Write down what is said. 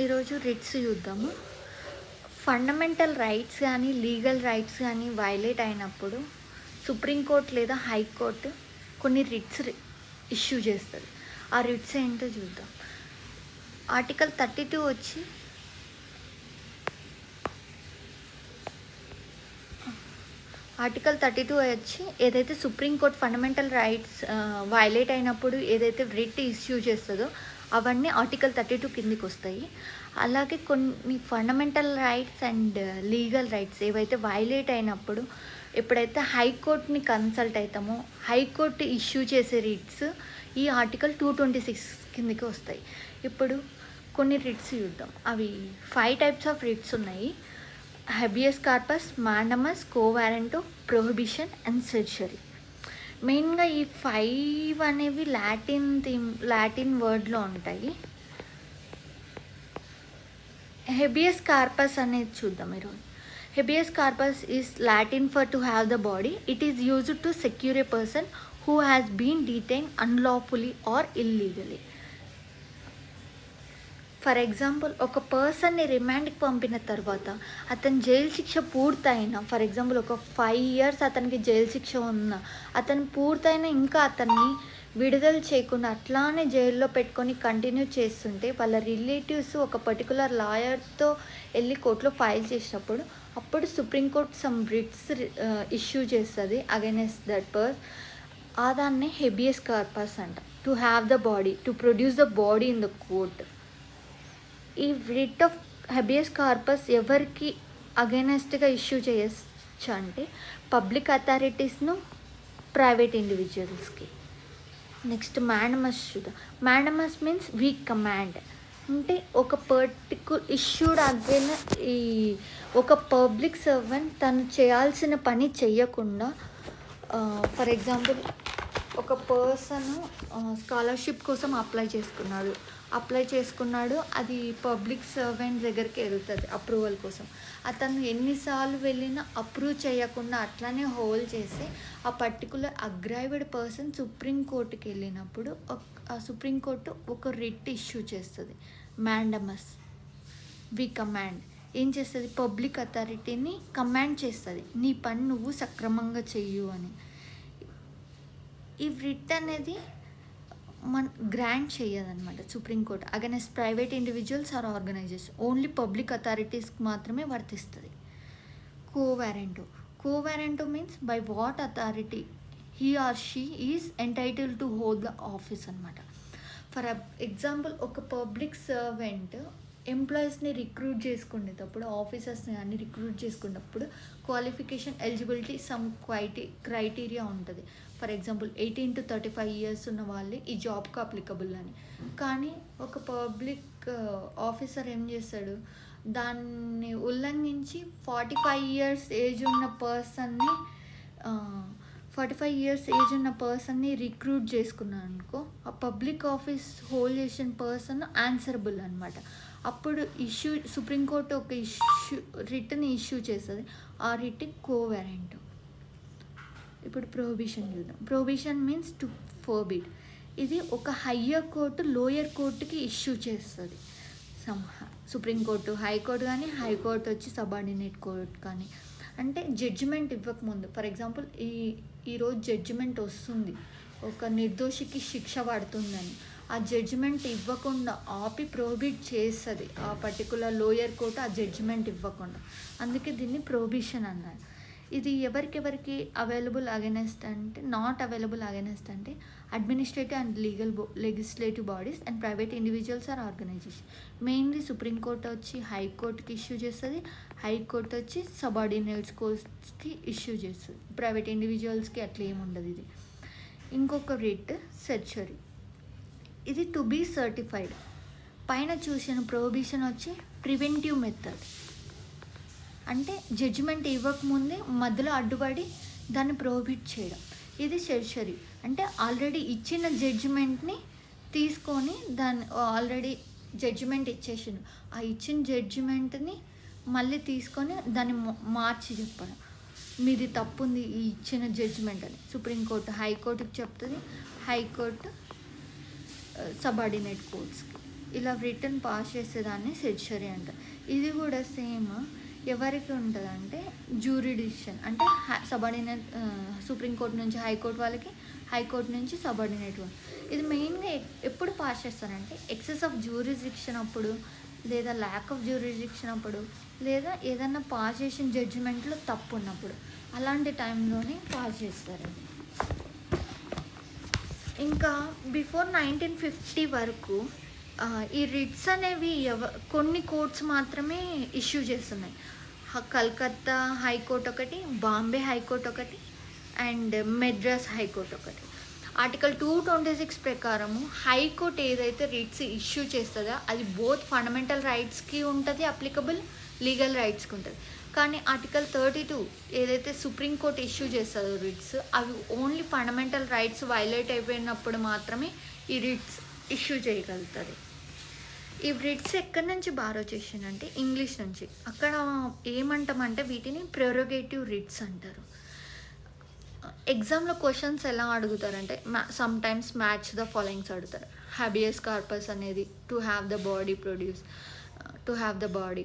ఈరోజు రిట్స్ చూద్దాము. Fundamental rights కానీ లీగల్ రైట్స్ కానీ వైలేట్ అయినప్పుడు సుప్రీంకోర్టు లేదా హైకోర్టు కొన్ని రిట్స్ ఇష్యూ చేస్తుంది. ఆ రిట్స్ ఏంటో చూద్దాం. ఆర్టికల్ 32 వచ్చి ఏదైతే సుప్రీంకోర్టు ఫండమెంటల్ రైట్స్ వైలేట్ అయినప్పుడు ఏదైతే రిట్ ఇష్యూ చేస్తుందో అవన్నీ ఆర్టికల్ 32 కిందికి వస్తాయి. అలాగే కొన్ని fundamental rights and legal rights ఏవైతే వైలేట్ అయినప్పుడు ఎప్పుడైతే హైకోర్టుని కన్సల్ట్ అవుతామో హైకోర్టు ఇష్యూ చేసే రిట్స్ ఈ ఆర్టికల్ 226 కిందికి వస్తాయి. ఇప్పుడు కొన్ని రిట్స్ చూద్దాం. అవి 5 టైప్స్ ఆఫ్ రిట్స్ ఉన్నాయి. Habeas corpus, mandamus, quo warranto, prohibition and certiorari. మెయిన్గా ఈ 5 అనేవి లాటిన్ వర్డ్లో ఉంటాయి. హెబియస్ కార్పస్ అనేది చూద్దాం ఈరోజు. Habeas corpus is Latin for to have the body. It is used to secure a person who has been detain unlawfully or illegally. For example, ఒక పర్సన్ని రిమాండ్కి పంపిన తర్వాత అతని జైలు శిక్ష పూర్తయిన, ఫర్ ఎగ్జాంపుల్ ఒక 5 years అతనికి జైలు శిక్ష ఉన్న, అతను పూర్తయిన ఇంకా అతన్ని విడుదల చేయకుండా అట్లానే జైల్లో పెట్టుకొని కంటిన్యూ చేస్తుంటే వాళ్ళ రిలేటివ్స్ ఒక పర్టికులర్ లాయర్తో వెళ్ళి కోర్టులో ఫైల్ చేసినప్పుడు అప్పుడు సుప్రీంకోర్టు సమ్ రిట్స్ ఇష్యూ చేస్తుంది అగైనెస్ట్ దట్ పర్సన్. దాన్నే హెబియస్ కార్పస్ అంట. To have the body, to produce the body in the court. ఈ రిట్ ఆఫ్ హెబియస్ కార్పస్ ఎవరికి అగైనెస్ట్గా ఇష్యూ చేయొచ్చు అంటే పబ్లిక్ అథారిటీస్ను, ప్రైవేట్ ఇండివిజువల్స్కి. నెక్స్ట్ మాండమస్ చూద్దాం. Mandamus means we command. అంటే ఒక ఇష్యూడ్ అగైన్ ఒక పబ్లిక్ సర్వెంట్ తను చేయాల్సిన పని చెయ్యకుండా, ఫర్ ఎగ్జాంపుల్ ఒక పర్సన్ స్కాలర్షిప్ కోసం అప్లై చేసుకున్నాడు. అది పబ్లిక్ సర్వెంట్ దగ్గరికి వెళ్తుంది అప్రూవల్ కోసం. అతను ఎన్నిసార్లు వెళ్ళినా అప్రూవ్ చేయకుండా అట్లానే హోల్డ్ చేసి ఆ పర్టికులర్ అగ్రైవ్డ్ పర్సన్ సుప్రీంకోర్టుకి వెళ్ళినప్పుడు ఆ సుప్రీంకోర్టు ఒక రిట్ ఇష్యూ చేస్తుంది. మాండమస్, వి కమాండ్. ఏం చేస్తుంది? పబ్లిక్ అథారిటీని కమాండ్ చేస్తుంది, నీ పని నువ్వు సక్రమంగా చెయ్యు అని. ఈ రిట్ అనేది గ్రాంట్ చేయదన్నమాట supreme court against private individuals or organisation. Only public అథారిటీస్కి మాత్రమే వర్తిస్తుంది. Quo warranto means by what authority he or she is entitle to hold the office అనమాట. ఫర్ ఎగ్జాంపుల్, ఒక పబ్లిక్ సర్వెంట్ ఎంప్లాయీస్ని రిక్రూట్ చేసుకునేటప్పుడు, ఆఫీసర్స్ని కానీ రిక్రూట్ చేసుకున్నప్పుడు క్వాలిఫికేషన్, ఎలిజిబిలిటీ సమ్ క్రైటీరియా ఉంటుంది. ఫర్ ఎగ్జాంపుల్ 18 to 35 years ఉన్న వాళ్ళే ఈ జాబ్కి అప్లికబుల్ అని. కానీ ఒక పబ్లిక్ ఆఫీసర్ ఏం చేస్తాడు, దాన్ని ఉల్లంఘించి 45 years ఏజ్ ఉన్న పర్సన్ని రిక్రూట్ చేసుకున్నాను అనుకో, ఆ పబ్లిక్ ఆఫీస్ హోల్డ్ చేసిన పర్సన్ ఆన్సరబుల్ అనమాట. అప్పుడు సుప్రీంకోర్టు ఒక రిట్ని ఇష్యూ చేస్తుంది. ఆ రిట్ కోవారెంటో. ఇప్పుడు ప్రొహిబిషన్ చూద్దాం. Prohibition means to forbid. ఇది ఒక హయ్యర్ కోర్టు లోయర్ కోర్టుకి ఇష్యూ చేస్తుంది. సుప్రీంకోర్టు, హైకోర్టు కానీ, హైకోర్టు వచ్చి సబార్డినేట్ కోర్టు కానీ. అంటే జడ్జిమెంట్ ఇవ్వకముందు, ఫర్ ఎగ్జాంపుల్ ఈరోజు జడ్జిమెంట్ వస్తుంది, ఒక నిర్దోషికి శిక్ష పడుతుందని, ఆ జడ్జిమెంట్ ఇవ్వకుండా ఆపి ప్రొహిబిట్ చేస్తుంది ఆ పర్టికులర్ లోయర్ కోర్టు ఆ జడ్జిమెంట్ ఇవ్వకుండా. అందుకే దీన్ని ప్రొహిబిషన్ అన్నారు. ఇది ఎవరికి అవైలబుల్ అగైనెస్ట్ అంటే, నాట్ అవైలబుల్ అగైనెస్ట్ అంటే administrative and legislative bodies and private individuals or organisation. Mainly supreme court వచ్చి హైకోర్టుకి ఇష్యూ చేస్తుంది, హైకోర్టు వచ్చి సబార్డినేట్స్ కోర్ట్స్కి ఇష్యూ చేస్తుంది. ప్రైవేట్ ఇండివిజువల్స్కి అట్లా ఏముండదు. ఇది ఇంకొక రిట్ సెర్చరీ. ఇది టు బీ సర్టిఫైడ్. పైన చూసిన ప్రొహిబిషన్ వచ్చి ప్రివెంటివ్ మెథడ్. అంటే జడ్జిమెంట్ ఇవ్వకముందే మధ్యలో అడ్డుపడి దాన్ని ప్రొహిబిట్ చేయడం. ఇది సెర్చరీ. అంటే ఆల్రెడీ ఇచ్చిన జడ్జిమెంట్ని తీసుకొని ఆల్రెడీ జడ్జిమెంట్ ఇచ్చేసిండు, ఆ ఇచ్చిన జడ్జిమెంట్ని మళ్ళీ తీసుకొని దాన్ని మార్చి చెప్పడం, మీది తప్పుంది ఈ ఇచ్చిన జడ్జిమెంట్ అని సుప్రీంకోర్టు హైకోర్టుకి చెప్తుంది, హైకోర్టు సబార్డినేట్ కోర్ట్స్కి. ఇలా రిటర్న్ పాస్ చేసేదాన్ని సెడ్షరీ అంటారు. ఇది కూడా సేమ్ ఎవరికి ఉంటుందంటే జ్యూరిడిక్షన్ అంటే సబార్డినేట్, సుప్రీంకోర్టు నుంచి హైకోర్టు వాళ్ళకి, హైకోర్టు నుంచి సబార్డినేట్ వాళ్ళు. ఇది మెయిన్గా ఎప్పుడు పాస్ చేస్తారంటే ఎక్సెస్ ఆఫ్ జ్యూరిడిక్షన్ అప్పుడు, లేదా ల్యాక్ ఆఫ్ జ్యూరిడిక్షన్ అప్పుడు, లేదా ఏదన్నా పాస్ చేసిన జడ్జిమెంట్లో తప్పు ఉన్నప్పుడు, అలాంటి టైంలోనే పాస్ చేస్తారు. ఇంకా బిఫోర్ 1950 వరకు ఈ రిట్స్ అనేవి కొన్ని కోర్ట్స్ మాత్రమే ఇష్యూ చేస్తున్నాయి. కల్కత్తా హైకోర్టు ఒకటి, బాంబే హైకోర్టు ఒకటి, అండ్ మెడ్రాస్ హైకోర్టు ఒకటి. ఆర్టికల్ 226 ప్రకారము హైకోర్టు ఏదైతే రిట్స్ ఇష్యూ చేస్తుందో అది బోత్ ఫండమెంటల్ రైట్స్కి ఉంటుంది అప్లికబుల్, లీగల్ రైట్స్కి ఉంటుంది. కానీ ఆర్టికల్ 32 ఏదైతే సుప్రీంకోర్టు ఇష్యూ చేస్తుందో రిట్స్, అవి ఓన్లీ ఫండమెంటల్ రైట్స్ వైలేట్ అయిపోయినప్పుడు మాత్రమే ఈ రిట్స్ ఇష్యూ చేయగలుగుతుంది. ఈ రిట్స్ ఎక్కడి నుంచి బారో చేసిందంటే ఇంగ్లీష్ నుంచి. అక్కడ ఏమంటామంటే వీటిని ప్రెరోగేటివ్ రిట్స్ అంటారు. ఎగ్జామ్లో క్వశ్చన్స్ ఎలా అడుగుతారంటే sometimes match the followings అడుగుతారు. హ్యాబియస్ కార్పస్ అనేది to have the body produce, to have the body,